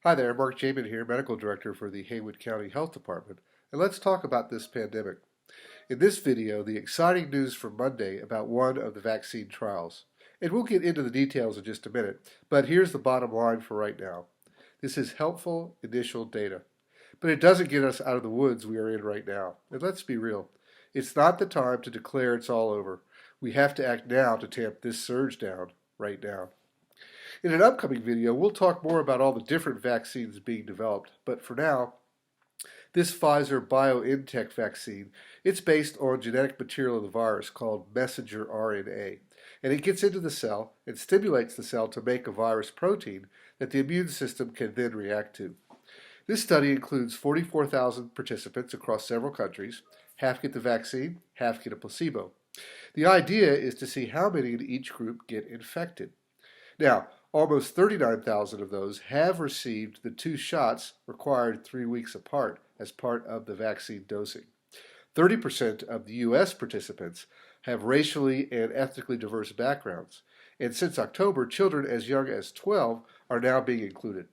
Hi there, Mark Jamin here, Medical Director for the Haywood County Health Department, and let's talk about this pandemic. In this video, the exciting news from Monday about one of the vaccine trials. And we'll get into the details in just a minute, but here's the bottom line for right now. This is helpful initial data, but it doesn't get us out of the woods we are in right now. And let's be real, it's not the time to declare it's all over. We have to act now to tamp this surge down right now. In an upcoming video, we'll talk more about all the different vaccines being developed, but for now, this Pfizer BioNTech vaccine, it's based on genetic material of the virus called messenger RNA, and it gets into the cell and stimulates the cell to make a virus protein that the immune system can then react to. This study includes 44,000 participants across several countries. Half get the vaccine, half get a placebo. The idea is to see how many in each group get infected. Now, almost 39,000 of those have received the 2 shots required 3 weeks apart as part of the vaccine dosing. 30% of the U.S. participants have racially and ethnically diverse backgrounds, and since October, children as young as 12 are now being included.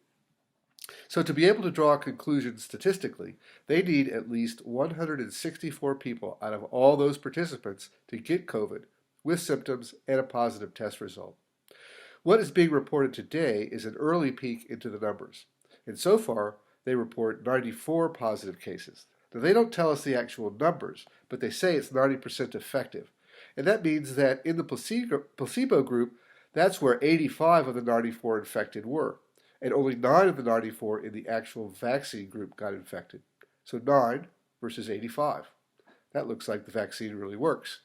So to be able to draw a conclusion statistically, they need at least 164 people out of all those participants to get COVID with symptoms and a positive test result. What is being reported today is an early peek into the numbers, and so far they report 94 positive cases. Now they don't tell us the actual numbers, but they say it's 90% effective, and that means that in the placebo group, that's where 85 of the 94 infected were, and only 9 of the 94 in the actual vaccine group got infected. So 9 versus 85. That looks like the vaccine really works.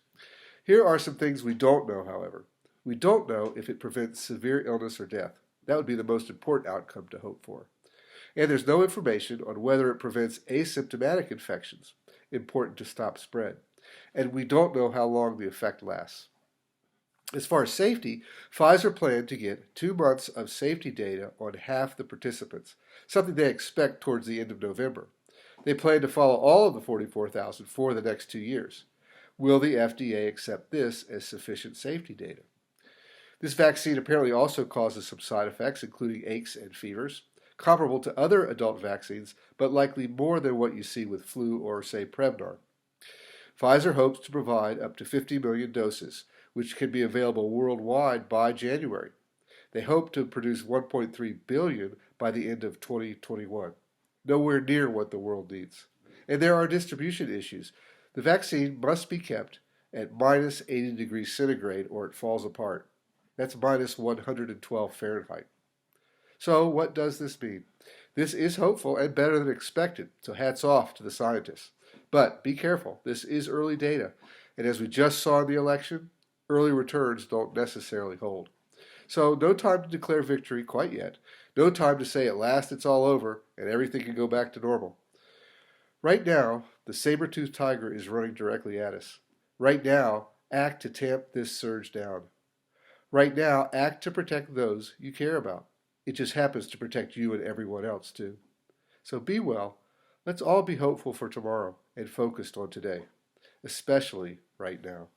Here are some things we don't know, however. We don't know if it prevents severe illness or death. That would be the most important outcome to hope for. And there's no information on whether it prevents asymptomatic infections, important to stop spread. And we don't know how long the effect lasts. As far as safety, Pfizer planned to get 2 months of safety data on half the participants, something they expect towards the end of November. They plan to follow all of the 44,000 for the next 2 years. Will the FDA accept this as sufficient safety data? This vaccine apparently also causes some side effects, including aches and fevers, comparable to other adult vaccines, but likely more than what you see with flu or, say, Prevnar. Pfizer hopes to provide up to 50 million doses, which can be available worldwide by January. They hope to produce 1.3 billion by the end of 2021, nowhere near what the world needs. And there are distribution issues. The vaccine must be kept at minus 80 degrees centigrade or it falls apart. That's minus 112 Fahrenheit. So what does this mean? This is hopeful and better than expected, so hats off to the scientists. But be careful, this is early data, and as we just saw in the election, early returns don't necessarily hold. So no time to declare victory quite yet. No time to say at last it's all over and everything can go back to normal. Right now, the saber-toothed tiger is running directly at us. Right now, act to tamp this surge down. Right now, act to protect those you care about. It just happens to protect you and everyone else, too. So be well. Let's all be hopeful for tomorrow and focused on today, especially right now.